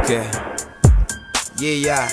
Ok. Yeah.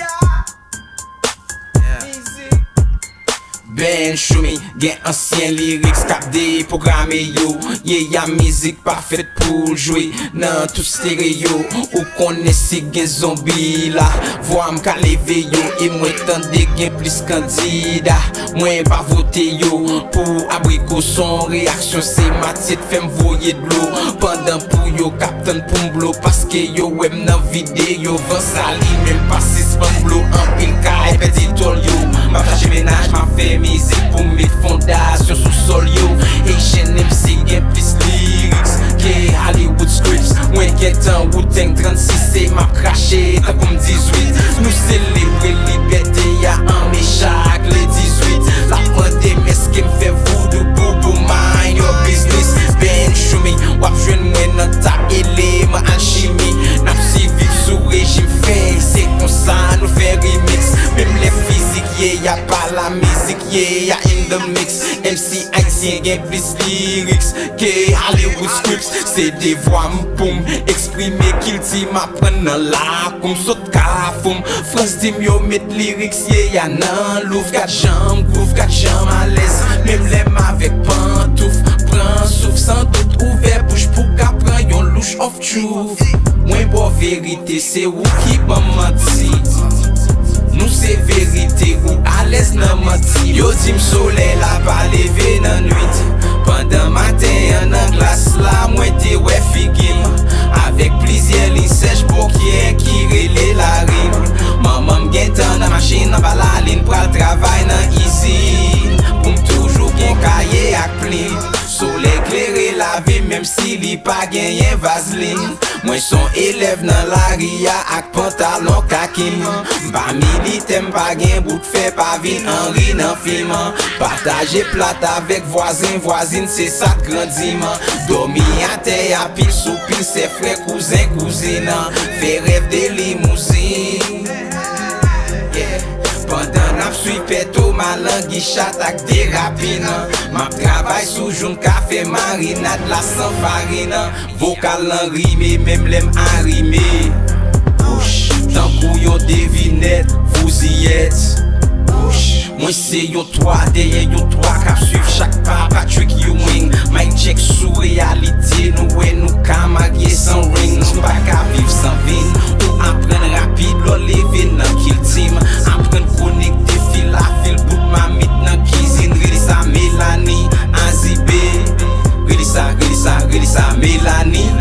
Ben Choumi, gen ancien lyrics kap deprogramme yo. Yeah, musique parfaite pour jouer nan tout stéréo. Ou konne si gen zombi la, voix m ka leve yo. Et mwen tande gen plus kandida, mwen pa vote yo. Pour abriko son réaction, c'est ma tête fèm voye de l'eau. Pendant pou yo kapten pou m'blo, paske yo wem nan vidéo. Van sali même pas si span blo, en pile ka e petit tol yo. Ma fache ménage, ma fait musique pour mettre fondation sous sol yo. Asian MC gen plus lyrics que Hollywood scripts. Mwen gen tan Wu-Tang 36 c'est ma craché ta comme 18. Nous célébrer liberté ya an me chaque le 18. La pandémie qui me fait voodoo boubou mind your business. Ben Choumi, wap jwen mwen nan ta élément alchimie. Nap si viv sous régime fin, c'est comme ça nous fait remix. Même les physiques, y'a pas la musique, y'a in the mix. MC haïtien gen plus lyrics que Hollywood scripts. C'est des voix m'poum exprimer qu'il ti m'apprenne nan la koum saute ka foum. France dim yo met lyrics, y'a nan louvre 4 jambes, groove 4 jambes à l'aise. Même l'aime avec pantouf, prends souffle sans doute ouvert bouche pour qu'apprenne yon louche of truth. Mwen bon vérité c'est ou qui ban menti. Nous c'est vérité ou à l'aise nan menti. Yo dim soleil la pa leve nan nuit. Pendant matin en glace la mwen te wè figim. Avec plusieurs lignes sèches pour qui relè la rime. Maman gen tan nan machine nan ba la ligne. Pral travay nan usine, pou m toujou gen kaye ak pli. Soleil éclairé la vie même si li pa genyen vaseline. Mwen son élève nan la ria ak pantalon kakim. Ba militem pa gen bout fè pa vin Henri nan film. Partager plat avec voisine c'est ça grandiment. Dormi à terre à pile sous pile c'est frère cousin cousine. Fait rêve de limousine. Pendant nap sui peto ma langue chat ak de rapine. Ma travail sous joun café marinade la sans farine. Vocal nan rime même lem a rime. Tant kou yon devinette, vous y êtes. Moi c'est yo 3 derrière yo 3 kap suiv chaque pas Patrick Ewing. Mike check sous réalité, nous ka marier sans ring. Nous pas ka vivre sans vin. Ou apprendre rapide, l'on lever nan kill team. Apprendre connecter fil à fil, bout ma mit nan cuisine. Redi sa Mélanie, Azibé. Redi sa Mélanie.